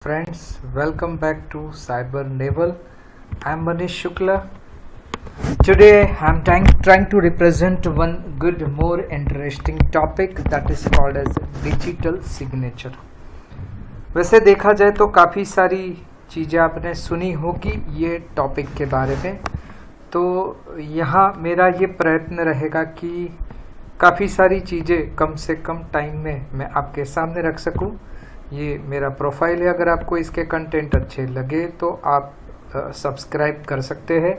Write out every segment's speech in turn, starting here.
Friends, welcome back to Cyber Naval. I'm Manish Shukla. Today I'm trying to represent one good, more interesting topic that is called as digital signature. वैसे देखा जाए तो काफ़ी सारी चीज़ें आपने सुनी होगी ये टॉपिक के बारे में, तो यहाँ मेरा ये प्रयत्न रहेगा कि काफ़ी सारी चीज़ें कम से कम टाइम में मैं आपके सामने रख सकूँ। ये मेरा प्रोफाइल है, अगर आपको इसके कंटेंट अच्छे लगे तो आप सब्सक्राइब कर सकते हैं।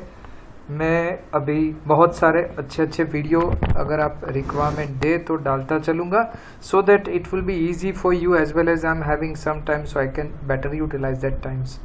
मैं अभी बहुत सारे अच्छे वीडियो अगर आप रिक्वायरमेंट दे तो डालता चलूँगा, so that it will be easy for you as well as I am having some time, so I can better utilise that times.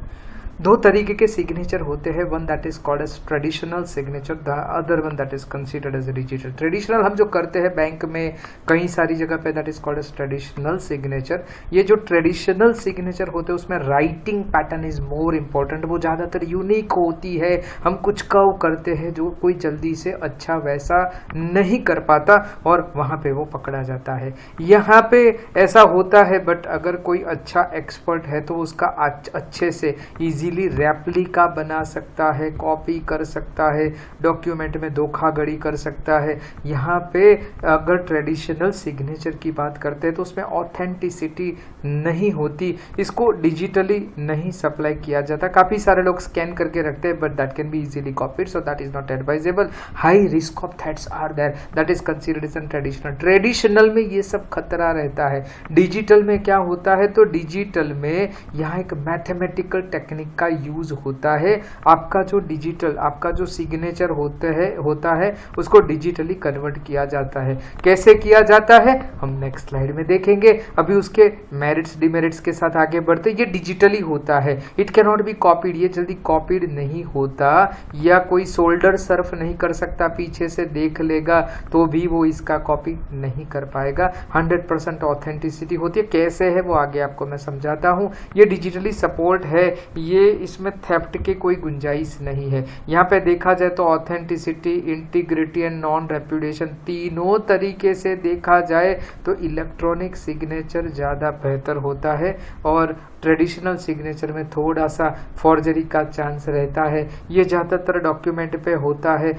दो तरीके के सिग्नेचर होते हैं, one that is called as traditional signature, the other one that is considered as digital. Traditional हम जो करते हैं bank में कई सारी जगह पे, that is called as traditional signature. ये जो ट्रेडिशनल सिग्नेचर होते हैं उसमें writing pattern is more important, वो ज़्यादातर यूनिक होती है। हम कुछ कर्व करते हैं जो कोई जल्दी से अच्छा वैसा नहीं कर पाता और वहाँ पे वो पकड़ा जाता है। यहाँ पे ऐसा होता है, बट अगर कोई अच्छा एक्सपर्ट है तो उसका अच्छे से इजीली रेप्लिका बना सकता है, कॉपी कर सकता है, डॉक्यूमेंट में धोखाधड़ी कर सकता है। यहाँ पे अगर ट्रेडिशनल सिग्नेचर की बात करते हैं तो उसमें ऑथेंटिसिटी नहीं होती, इसको डिजिटली नहीं सप्लाई किया जाता। काफ़ी सारे लोग स्कैन करके रखते हैं, but that can be easily copied, so that is not advisable. High risk of threats are there, that is considered as traditional. Traditional में ये सब खतरा रहता है। डिजिटल में क्या होता है, तो डिजिटल में यहाँ एक मैथमेटिकल टेक्निक का यूज होता है। आपका जो डिजिटल, आपका जो सिग्नेचर होता है उसको डिजिटली कन्वर्ट किया जाता है। कैसे किया जाता है हम नेक्स्ट स्लाइड में देखेंगे। अभी उसके मेरिट्स डिमेरिट्स के साथ आगे बढ़ते। ये डिजिटली होता है, it can not be copied, ये जल्दी कॉपीड नहीं होता, या कोई सोल्डर सर्फ नहीं कर सकता, पीछे से देख लेगा तो भी वो इसका कॉपी नहीं कर पाएगा। 100% ऑथेंटिसिटी होती है। कैसे है वो आगे आपको मैं समझाता हूँ। ये डिजिटली सपोर्ट है, ये इसमें थेफ्ट की कोई गुंजाइश नहीं है। यहाँ पे देखा जाए तो authenticity, integrity and non reputation, तीनों तरीके से देखा जाए तो इलेक्ट्रॉनिक सिग्नेचर ज़्यादा बेहतर होता है, और ट्रेडिशनल सिग्नेचर में थोड़ा सा फॉर्जरी का चांस रहता है। ये ज़्यादातर डॉक्यूमेंट पे होता है।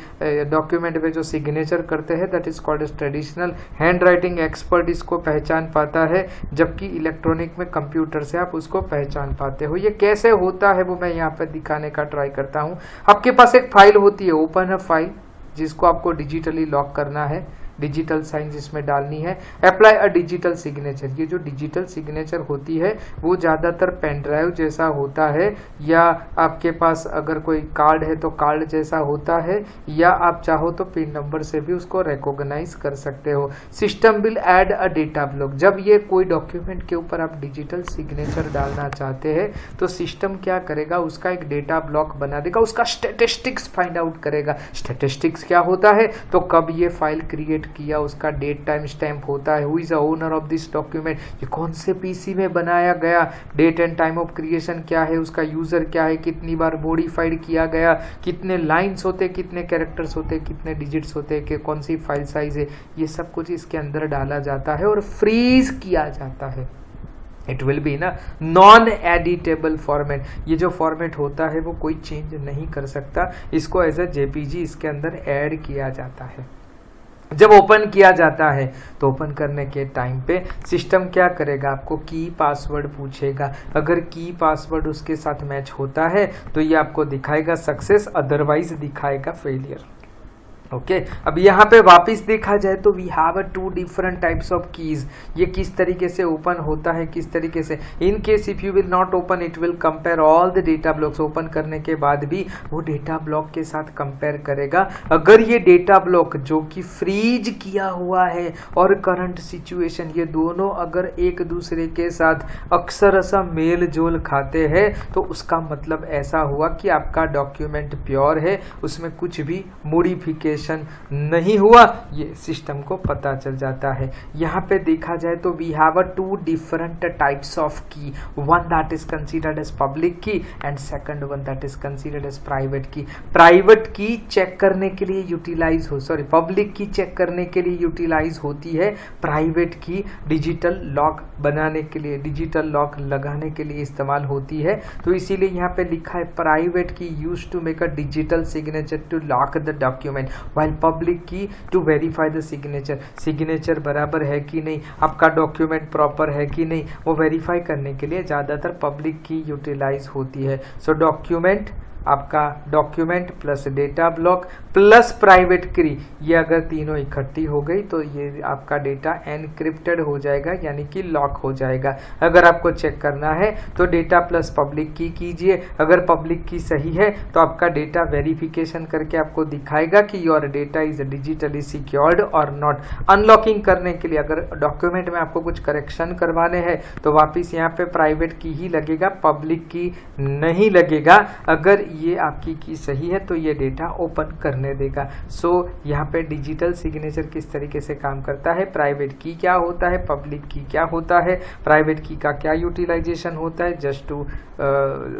डॉक्यूमेंट पे जो सिग्नेचर करते हैं that is called as traditional. Handwriting expert इसको पहचान पाता है, जबकि इलेक्ट्रॉनिक में कंप्यूटर से आप उसको पहचान पाते हो। ये कैसे होता है वो मैं यहाँ पे दिखाने का ट्राई करता हूँ। आपके पास एक फाइल होती है, ओपन अ फाइल, जिसको आपको डिजिटली लॉक करना है, डिजिटल साइन जिसमें डालनी है। अप्लाई अ डिजिटल सिग्नेचर, ये जो डिजिटल सिग्नेचर होती है वो ज़्यादातर पेन ड्राइव जैसा होता है, या आपके पास अगर कोई कार्ड है तो कार्ड जैसा होता है, या आप चाहो तो पिन नंबर से भी उसको रिकॉग्नाइज कर सकते हो। System will add a data block, जब ये कोई डॉक्यूमेंट के ऊपर आप डिजिटल सिग्नेचर डालना चाहते हैं तो सिस्टम क्या करेगा, उसका एक डेटा ब्लॉक बना देगा, उसका स्टैटिस्टिक्स फाइंड आउट करेगा। स्टैटिस्टिक्स क्या होता है, तो कब ये फाइल क्रिएट किया, उसका डेट टाइम स्टैम्प होता है, who is the owner of this document, ये कौन से पीसी में बनाया गया, date and time of creation क्या है, उसका यूजर क्या है, कितनी बार मॉडिफाइड किया गया, कितने लाइंस होते, कितने कैरेक्टर्स होते, कितने डिजिट्स होते, कि कौन सी फाइल साइज है, ये सब कुछ इसके अंदर डाला जाता है और फ्रीज किया जाता है। इट विल बी ना नॉन एडिटेबल फॉर्मेट, ये जो फॉर्मेट होता है वो कोई चेंज नहीं कर सकता, इसको एज ए जेपीजी इसके अंदर ऐड किया जाता है। जब ओपन किया जाता है तो ओपन करने के टाइम पे सिस्टम क्या करेगा, आपको की पासवर्ड पूछेगा। अगर की पासवर्ड उसके साथ मैच होता है तो ये आपको दिखाएगा सक्सेस, अदरवाइज दिखाएगा फेलियर। ओके अब यहाँ पे वापस देखा जाए तो we have 2 different types of keys. ये किस तरीके से ओपन होता है, किस तरीके से, in case if you will not open it will compare all the data blocks. Open करने के बाद भी वो डेटा ब्लॉक के साथ कंपेयर करेगा। अगर ये डेटा ब्लॉक जो कि फ्रीज किया हुआ है और करंट सिचुएशन, ये दोनों अगर एक दूसरे के साथ अक्सर मेल जोल खाते हैं तो उसका मतलब ऐसा हुआ कि आपका डॉक्यूमेंट प्योर है, उसमें कुछ भी मॉडिफिकेशन यूटिलाइजेशन नहीं हुआ ये सिस्टम को पता चल जाता है। यहाँ पे देखा जाए तो we have a two different types of key, one that is considered as public key and second one that is considered as private key. Private key check करने के लिए यूटिलाइज हो सॉरी पब्लिक की चेक करने के लिए utilise होती है, प्राइवेट की डिजिटल लॉक बनाने के लिए, डिजिटल लॉक लगाने के लिए इस्तेमाल होती है। तो इसीलिए यहाँ पे लिखा है private key use to make a digital signature to lock the document while public key to verify the signature. Signature बराबर है कि नहीं, आपका डॉक्यूमेंट प्रॉपर है कि नहीं, वो वेरीफाई करने के लिए ज़्यादातर पब्लिक की यूटिलाइज होती है। सो डॉक्यूमेंट, आपका document plus data block plus private की, ये अगर तीनों इकट्ठी हो गई तो ये आपका डेटा एनक्रिप्टेड हो जाएगा यानी कि लॉक हो जाएगा। अगर आपको चेक करना है तो डेटा प्लस पब्लिक की कीजिए, अगर पब्लिक की सही है तो आपका डेटा वेरिफिकेशन करके आपको दिखाएगा कि your data is digitally secured और नॉट। अनलॉकिंग करने के लिए अगर डॉक्यूमेंट में आपको कुछ करेक्शन करवाने हैं तो वापस यहाँ पे प्राइवेट की ही लगेगा, पब्लिक की नहीं लगेगा। अगर ये आपकी की सही है तो ये डेटा ओपन करने देगा। सो यहाँ पे डिजिटल सिग्नेचर किस तरीके से काम करता है, प्राइवेट की क्या होता है, पब्लिक की क्या होता है, प्राइवेट की का क्या यूटिलाइजेशन होता है, just to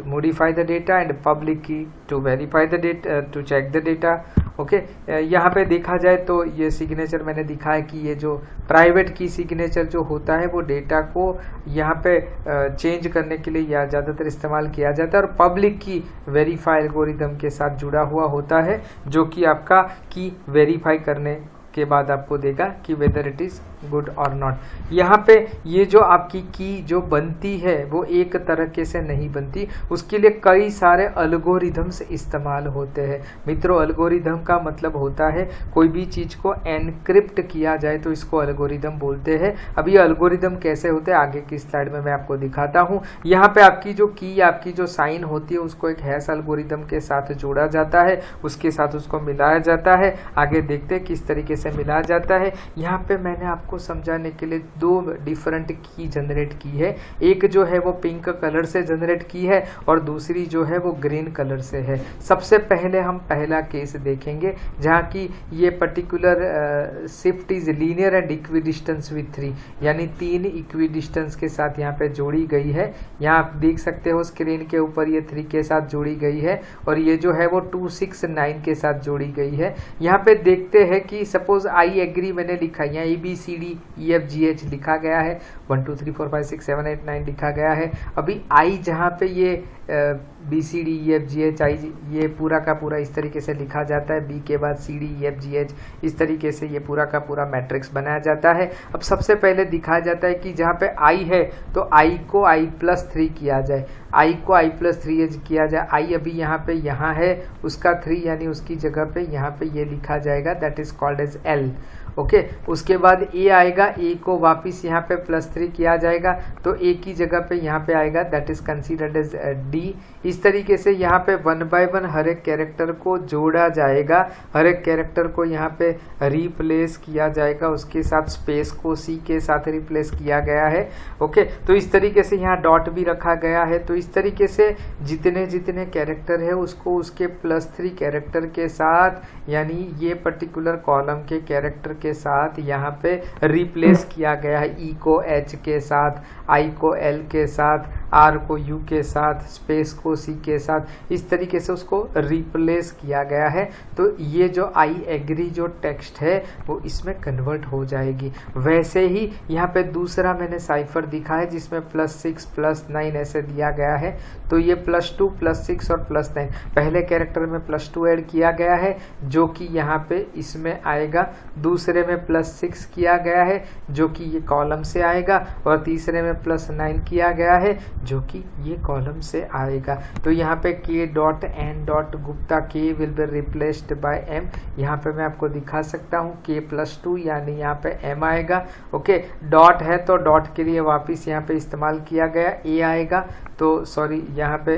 modify the data and public key to verify the data, to check the data. Okay, यहाँ पे देखा जाए तो ये सिग्नेचर मैंने दिखाया कि ये जो प्राइवेट की सिग्नेचर जो होता है वो डेटा को यहाँ पे चेंज करने के लिए या ज़्यादातर इस्तेमाल किया जाता है, और पब्लिक की वेरीफाई एल्गोरिदम के साथ जुड़ा हुआ होता है जो कि आपका की वेरीफाई करने के बाद आपको देगा कि वेदर इट इज़ गुड और नॉट। यहाँ पे ये जो आपकी की जो बनती है वो एक तरीके से नहीं बनती, उसके लिए कई सारे अल्गोरिदम्स इस्तेमाल होते हैं। मित्रों, अल्गोरिदम का मतलब होता है कोई भी चीज़ को एनक्रिप्ट किया जाए तो इसको अल्गोरिदम बोलते हैं। अब ये अल्गोरिदम कैसे होते हैं आगे की स्लाइड में मैं आपको दिखाता हूँ। यहाँ पे आपकी जो की, आपकी जो साइन होती है उसको एक हैश अल्गोरिदम के साथ जोड़ा जाता है, उसके साथ उसको मिलाया जाता है। आगे देखते हैं किस तरीके से मिलाया जाता है। यहाँ पे मैंने आपको समझाने के लिए दो डिफरेंट की जनरेट की है, एक जो है वो पिंक कलर से जनरेट की है और दूसरी जो है वो ग्रीन कलर से है। सबसे पहले हम पहला केस देखेंगे जहाँ की ये particular shift is linear and equi distance with 3, यानी 3 इक्वी डिस्टेंस के साथ यहाँ पे जोड़ी गई है। यहाँ आप देख सकते हो स्क्रीन के ऊपर ये 3 के साथ जोड़ी गई है और ये जो है वो 2 6 9 के साथ जोड़ी गई है। यहाँ पे देखते हैं कि सपोज आई एग्री मैंने लिखा है, यहाँ ABCDEFGH लिखा गया है, 1 2 3 4 5 6 7 8 9 लिखा गया है। अभी आई जहाँ पे ये BCDEFGH आई ये पूरा का पूरा इस तरीके से लिखा जाता है, बी के बाद CDEFGH, इस तरीके से ये पूरा का पूरा मैट्रिक्स बनाया जाता है। अब सबसे पहले दिखाया जाता है कि जहाँ पे आई है तो आई को I+3 किया जाए, आई को I+3 किया जाए। आई अभी यहाँ पे यहाँ है, उसका 3 यानी उसकी जगह पे यहाँ पे ये लिखा जाएगा, that is called as L। Okay, उसके बाद ए आएगा, ए को वापस यहाँ पे +3 किया जाएगा तो ए की जगह पे यहाँ पे आएगा, that is considered as D. इस तरीके से यहाँ पे 1 बाय 1 हर एक कैरेक्टर को जोड़ा जाएगा, हर एक कैरेक्टर को यहाँ पे रिप्लेस किया जाएगा, उसके साथ स्पेस को सी के साथ रिप्लेस किया गया है। ओके, तो इस तरीके से यहाँ डॉट भी रखा गया है। तो इस तरीके से जितने जितने कैरेक्टर है उसको उसके +3 कैरेक्टर के साथ, यानी ये पर्टिकुलर कॉलम के कैरेक्टर के साथ यहाँ पे रिप्लेस किया गया है। ई को एच के साथ, आई को एल के साथ, आर को यू के साथ, स्पेस को सी के साथ, इस तरीके से उसको रिप्लेस किया गया है। तो ये जो आई एग्री जो टेक्स्ट है वो इसमें कन्वर्ट हो जाएगी। वैसे ही यहाँ पे दूसरा मैंने साइफर दिखा है जिसमें +6 +9 ऐसे दिया गया है। तो ये +2 +6 और +9 पहले कैरेक्टर में +2 ऐड किया गया है जो कि यहाँ पे इसमें आएगा, दूसरे में +6 किया गया है जो कि ये कॉलम से आएगा, और तीसरे में +9 किया गया है जो कि ये कॉलम से आएगा। तो यहाँ पे K.N.Gupta K will be replaced bye M। यहाँ पे मैं आपको दिखा सकता हूँ K+2 यानी यहाँ पे M आएगा। ओके, डॉट है तो डॉट के लिए वापस यहाँ पे इस्तेमाल किया गया A आएगा, तो सॉरी यहाँ पे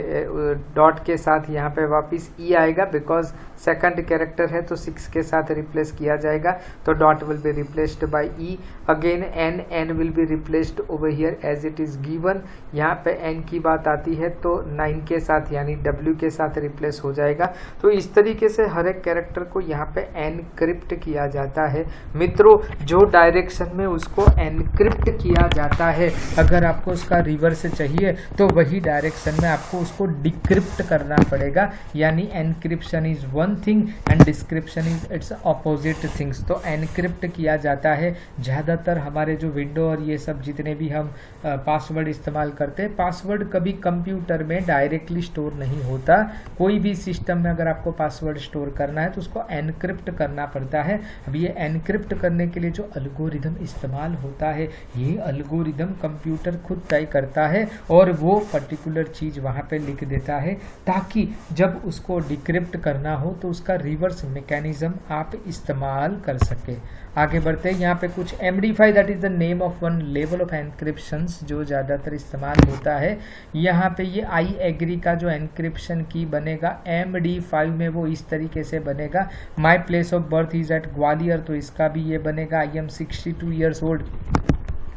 डॉट के साथ यहाँ पे वापस ई आएगा, बिकॉज सेकंड कैरेक्टर है तो 6 के साथ रिप्लेस किया जाएगा, तो dot will be replaced by E. Again N will be replaced over here as it is given. यहाँ पे एन की बात आती है तो 9 के साथ यानी डब्ल्यू के साथ रिप्लेस हो जाएगा। तो इस तरीके से हर एक कैरेक्टर को यहाँ पे एनक्रिप्ट किया जाता है मित्रों। जो डायरेक्शन में उसको एनक्रिप्ट किया जाता है, अगर आपको उसका रिवर्स चाहिए तो वही डायरेक्शन में आपको उसको डिक्रिप्ट करना पड़ेगा, यानी encryption is one thing and description is it's opposite things. तो एनक्रिप्ट किया जाता है। ज़्यादातर हमारे जो विंडो और ये सब जितने भी हम पासवर्ड इस्तेमाल करते हैं, पासवर्ड कभी कंप्यूटर में डायरेक्टली स्टोर नहीं होता। कोई भी सिस्टम में अगर आपको पासवर्ड स्टोर करना है तो उसको एनक्रिप्ट करना पड़ता है। अब ये एनक्रिप्ट करने के लिए जो अलगोरिदम इस्तेमाल होता है, ये अलगोरिदम कंप्यूटर खुद तय करता है और वो पर्टिकुलर चीज़ वहाँ पे लिख देता है, ताकि जब उसको डिक्रिप्ट करना हो तो उसका रिवर्स मैकेनिज्म आप इस्तेमाल कर सके। आगे बढ़ते हैं। यहाँ पे कुछ MD5 that is the name of one level of encryptions जो ज़्यादातर इस्तेमाल होता है। यहाँ पे ये आई एग्री का जो एनक्रिप्शन की बनेगा MD5 में वो इस तरीके से बनेगा। My place of birth is at Gwalior, तो इसका भी ये बनेगा I am 62 years old।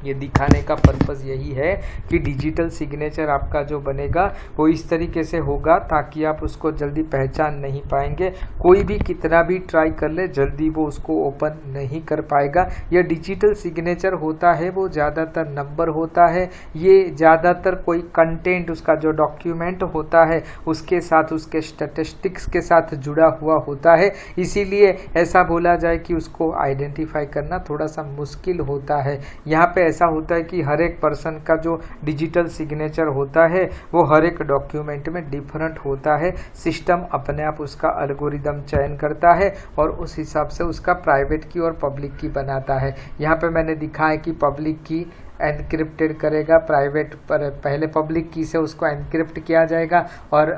ये दिखाने का पर्पज़ यही है कि डिजिटल सिग्नेचर आपका जो बनेगा वो इस तरीके से होगा ताकि आप उसको जल्दी पहचान नहीं पाएंगे। कोई भी कितना भी ट्राई कर ले जल्दी वो उसको ओपन नहीं कर पाएगा। यह डिजिटल सिग्नेचर होता है वो ज़्यादातर नंबर होता है। ये ज़्यादातर कोई कंटेंट उसका जो डॉक्यूमेंट होता है उसके साथ उसके स्टैटिस्टिक्स के साथ जुड़ा हुआ होता है, इसीलिए ऐसा बोला जाए कि उसको आइडेंटिफाई करना थोड़ा सा मुश्किल होता है। यहाँ पे ऐसा होता है कि हर एक पर्सन का जो डिजिटल सिग्नेचर होता है वो हर एक डॉक्यूमेंट में डिफरेंट होता है। सिस्टम अपने आप उसका एल्गोरिदम चयन करता है और उस हिसाब से उसका प्राइवेट की और पब्लिक की बनाता है। यहाँ पे मैंने दिखा है कि पब्लिक की एनक्रिप्टेड करेगा, प्राइवेट पर पहले पब्लिक की से उसको एनक्रिप्ट किया जाएगा और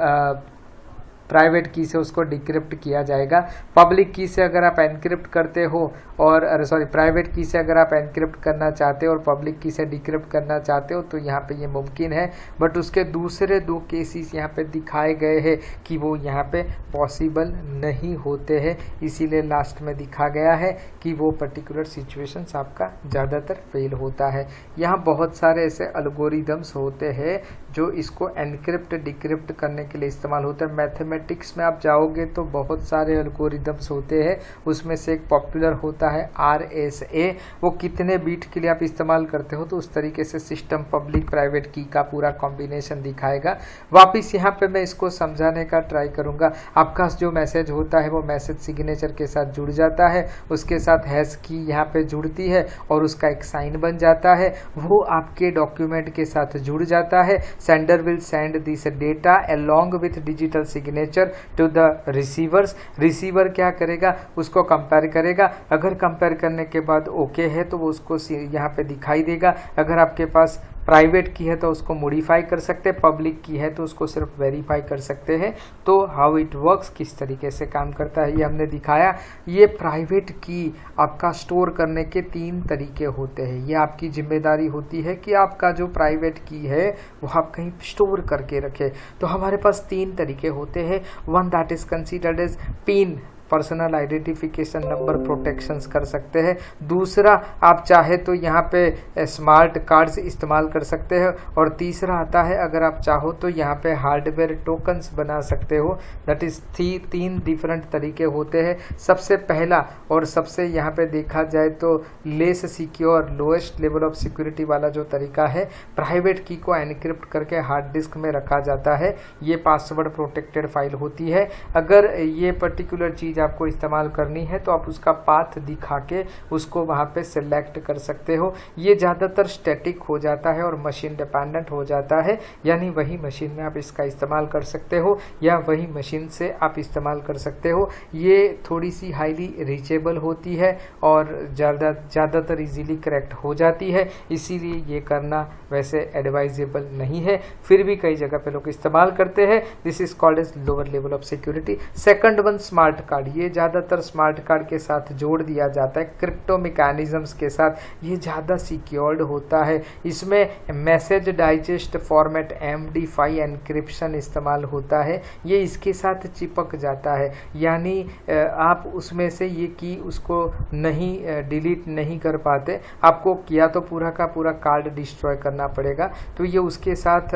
प्राइवेट की से उसको डिक्रिप्ट किया जाएगा। पब्लिक की से अगर आप एनक्रिप्ट करते हो और प्राइवेट की से अगर आप एनक्रिप्ट करना चाहते हो और पब्लिक की से डिक्रिप्ट करना चाहते हो तो यहाँ पे ये मुमकिन है, बट उसके दूसरे 2 केसेस यहाँ पे दिखाए गए हैं कि वो यहाँ पे पॉसिबल नहीं होते हैं, इसीलिए लास्ट में दिखा गया है कि वो पर्टिकुलर सिचुएशंस आपका ज़्यादातर फेल होता है। यहाँ बहुत सारे ऐसे एल्गोरिदम्स होते हैं जो इसको एनक्रिप्ट डिक्रिप्ट करने के लिए इस्तेमाल होते हैं। मैथमेटिक्स में आप जाओगे तो बहुत सारे एल्गोरिदम्स होते हैं, उसमें से एक पॉपुलर होता है RSA। वो कितने बीट के लिए आप इस्तेमाल करते हो तो उस तरीके से सिस्टम पब्लिक प्राइवेट की का पूरा कॉम्बिनेशन दिखाएगा। वापिस यहाँ पे मैं इसको समझाने का ट्राई करूँगा। आपका जो मैसेज होता है वो मैसेज सिग्नेचर के साथ जुड़ जाता है, उसके साथ हैश की यहाँ पे जुड़ती है और उसका एक साइन बन जाता है, वो आपके डॉक्यूमेंट के साथ जुड़ जाता है। Sender will send this data along with digital signature to the receivers. Receiver क्या करेगा, उसको कंपेयर करेगा। अगर कंपेयर करने के बाद ओके है तो वो उसको यहाँ पे दिखाई देगा। अगर आपके पास प्राइवेट की है तो उसको मॉडिफाई कर सकते हैं, पब्लिक की है तो उसको सिर्फ वेरीफाई कर सकते हैं। तो हाउ इट वर्क्स, किस तरीके से काम करता है ये हमने दिखाया। ये प्राइवेट की आपका स्टोर करने के 3 तरीके होते हैं। ये आपकी जिम्मेदारी होती है कि आपका जो प्राइवेट की है वो आप कहीं स्टोर करके रखें। तो हमारे पास 3 तरीके होते हैं। One that is considered as PIN, personal identification number protections कर सकते हैं। दूसरा आप चाहे तो यहाँ पे स्मार्ट कार्ड्स इस्तेमाल कर सकते हैं और तीसरा आता है अगर आप चाहो तो यहाँ पे हार्डवेयर टोकन्स बना सकते हो। दैट इज 3 डिफरेंट तरीके होते हैं। सबसे पहला और सबसे यहाँ पे देखा जाए तो less secure, lowest level of security वाला जो तरीका है, प्राइवेट की को एनक्रिप्ट करके हार्ड डिस्क में रखा जाता है। ये पासवर्ड प्रोटेक्टेड फाइल होती है। अगर ये पर्टिकुलर चीज़ आपको इस्तेमाल करनी है तो आप उसका पाथ दिखा के उसको वहाँ पे सिलेक्ट कर सकते हो। ये ज़्यादातर स्टैटिक हो जाता है और मशीन डिपेंडेंट हो जाता है, यानी वही मशीन में आप इसका इस्तेमाल कर सकते हो या वही मशीन से आप इस्तेमाल कर सकते हो। ये थोड़ी सी हाईली रीचेबल होती है और ज़्यादातर इजीली करेक्ट हो जाती है, इसीलिए ये करना वैसे एडवाइजेबल नहीं है, फिर भी कई जगह पे लोग इस्तेमाल करते हैं। This is called as lower level of security. Second one smart card. Card, ये ज़्यादातर स्मार्ट कार्ड के साथ जोड़ दिया जाता है क्रिप्टो मैकेनिज्म्स के साथ। ये ज़्यादा सिक्योर्ड होता है। इसमें message digest format MD5 encryption इस्तेमाल होता है। ये इसके साथ चिपक जाता है, यानी आप उसमें से ये की उसको नहीं डिलीट नहीं कर पाते। आपको या तो पूरा का पूरा कार्ड डिस्ट्रॉय करना पड़ेगा। तो ये उसके साथ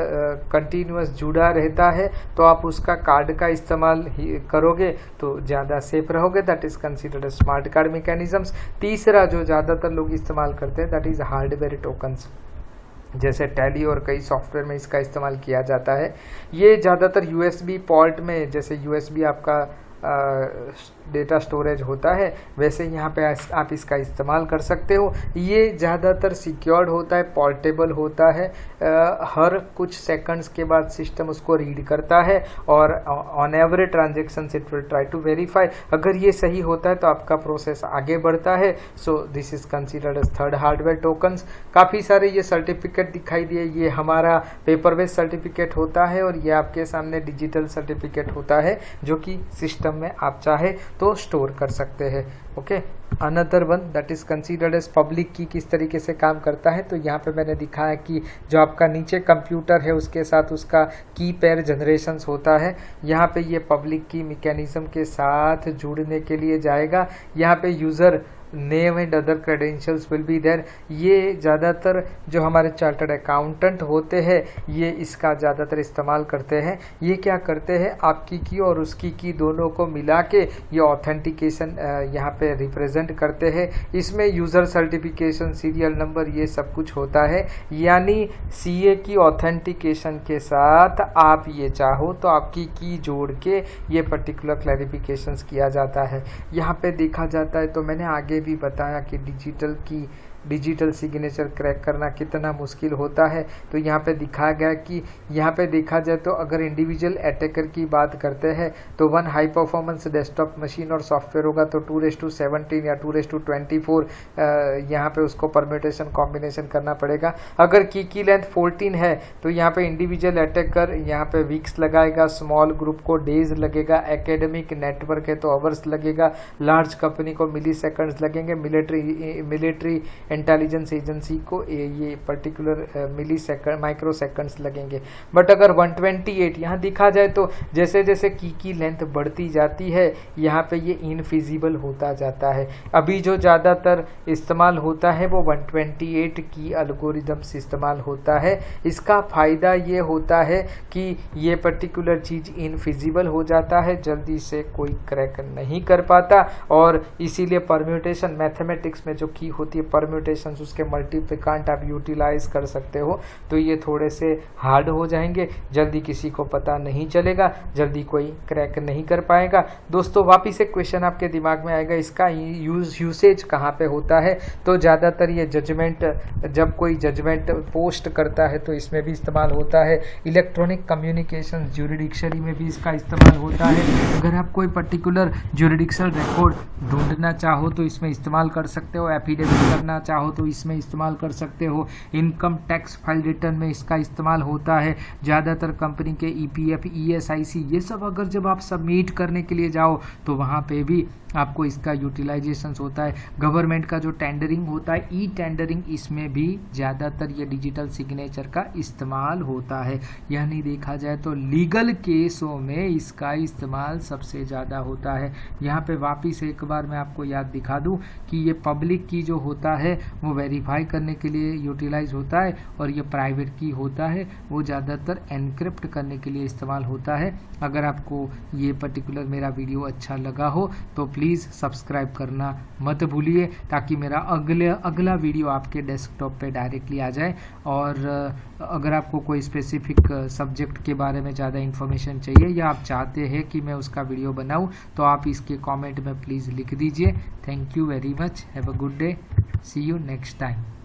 कंटिन्यूअस जुड़ा रहता है, तो आप उसका कार्ड का इस्तेमाल करोगे तो ज़्यादा सेफ रहोगे। That is considered smart card mechanisms. तीसरा जो ज़्यादातर लोग इस्तेमाल करते हैं दैट इज़ हार्डवेयर टोकन्स। जैसे टैली और कई सॉफ्टवेयर में इसका इस्तेमाल किया जाता है। ये ज़्यादातर USB पोर्ट में, जैसे USB आपका डेटा स्टोरेज होता है, वैसे यहाँ पे आप इसका इस्तेमाल कर सकते हो। ये ज़्यादातर सिक्योर्ड होता है, पोर्टेबल होता है। हर कुछ सेकंड्स के बाद सिस्टम उसको रीड करता है और on every transaction it will try to verify. अगर ये सही होता है तो आपका प्रोसेस आगे बढ़ता है। So this is considered as third hardware tokens. काफ़ी सारे ये सर्टिफिकेट दिखाई दिए। ये हमारा पेपर बेस्ड सर्टिफिकेट होता है और ये आपके सामने डिजिटल सर्टिफिकेट होता है, जो कि सिस्टम में आप चाहे तो स्टोर कर सकते हैं। Okay, another one that is considered as public key किस तरीके से काम करता है। तो यहाँ पे मैंने दिखाया कि जो आपका नीचे कंप्यूटर है उसके साथ उसका की पेयर जनरेशंस होता है। यहाँ पे ये पब्लिक की मैकेनिज्म के साथ जुड़ने के लिए जाएगा। यहाँ पे user name and other credentials will be there. ये ज़्यादातर जो हमारे चार्टर्ड अकाउंटेंट होते हैं ये इसका ज़्यादातर इस्तेमाल करते हैं। ये क्या करते हैं, आपकी की और उसकी की दोनों को मिला के ये ऑथेंटिकेशन यहाँ पे रिप्रेजेंट करते हैं। इसमें यूज़र सर्टिफिकेशन, सीरियल नंबर, ये सब कुछ होता है। यानी CA की ऑथेंटिकेशन के साथ आप ये चाहो तो आपकी की जोड़ के ये पर्टिकुलर क्लैरिफिकेशंस किया जाता है। यहाँ पे देखा जाता है, तो मैंने आगे भी बताया कि डिजिटल सिग्नेचर क्रैक करना कितना मुश्किल होता है। तो यहाँ पे दिखाया गया कि यहाँ पे देखा जाए तो अगर इंडिविजुअल अटैकर की बात करते हैं तो 1 हाई परफॉर्मेंस डेस्कटॉप मशीन और सॉफ्टवेयर होगा तो 2:17 या 2:24 यहाँ पे उसको परम्यूटेशन कॉम्बिनेशन करना पड़ेगा। अगर की लेंथ 14 है तो यहाँ पे इंडिविजुअल अटैकर यहाँ पे वीक्स लगाएगा, स्मॉल ग्रुप को डेज लगेगा, एकेडमिक नेटवर्क है तो आवर्स लगेगा, लार्ज कंपनी को मिली सेकंड्स लगेंगे, मिलिट्री इंटेलिजेंस एजेंसी को ये पर्टिकुलर मिली सेकंड माइक्रो सेकंड्स लगेंगे। बट अगर 128 यहाँ दिखा जाए तो जैसे जैसे की लेंथ बढ़ती जाती है यहाँ पे ये इनफिजिबल होता जाता है। अभी जो ज़्यादातर इस्तेमाल होता है वो 128 की एल्गोरिदम्स इस्तेमाल होता है। इसका फ़ायदा ये होता है कि ये पर्टिकुलर चीज़ इनफिजिबल हो जाता है, जल्दी से कोई क्रैक नहीं कर पाता और इसीलिए परम्यूटेशन मैथमेटिक्स में जो की होती है परम्यूटेशंस उसके मल्टीप्लिकेंट आप यूटिलाइज कर सकते हो तो ये थोड़े से हार्ड हो जाएंगे, जल्दी किसी को पता नहीं चलेगा, जल्दी कोई क्रैक नहीं कर पाएगा। दोस्तों वापिस एक क्वेश्चन आपके दिमाग में आएगा, इसका यूसेज कहाँ पे होता है। तो ज़्यादातर ये जजमेंट, जब कोई जजमेंट पोस्ट करता है तो इसमें भी इस्तेमाल होता है। इलेक्ट्रॉनिक कम्युनिकेशन ज्यूरिडिक्शरी में भी इसका इस्तेमाल होता है। अगर आप कोई पर्टिकुलर ज्यूरिडिक्शनल रिकॉर्ड ढूंढना चाहो तो इसमें इस्तेमाल कर सकते हो, एफिडेविट करना चाहो तो इसमें इस्तेमाल कर सकते हो, इनकम टैक्स फाइल रिटर्न में इसका इस्तेमाल होता है। ज़्यादातर कंपनी के EPF, ESIC ये सब अगर जब आप सबमिट करने के लिए जाओ तो वहाँ पे भी आपको इसका यूटिलाइजेशन होता है। गवर्नमेंट का जो टेंडरिंग होता है, टेंडरिंग, इसमें भी ज़्यादातर ये डिजिटल सिग्नेचर का इस्तेमाल होता है। यानी देखा जाए तो लीगल केसों में इसका इस्तेमाल सबसे ज़्यादा होता है। यहाँ पे वापिस एक बार मैं आपको याद दिखा दूँ कि ये पब्लिक की जो होता है वो वेरीफाई करने के लिए यूटिलाइज होता है और ये प्राइवेट की होता है वो ज़्यादातर एनक्रिप्ट करने के लिए इस्तेमाल होता है। अगर आपको ये पर्टिकुलर मेरा वीडियो अच्छा लगा हो तो प्लीज़ सब्सक्राइब करना मत भूलिए ताकि मेरा अगला वीडियो आपके डेस्कटॉप पे डायरेक्टली आ जाए। और अगर आपको कोई स्पेसिफिक सब्जेक्ट के बारे में ज़्यादा इन्फॉर्मेशन चाहिए या आप चाहते हैं कि मैं उसका वीडियो बनाऊं तो आप इसके कमेंट में प्लीज़ लिख दीजिए। Thank you very much, have a good day, see you next time.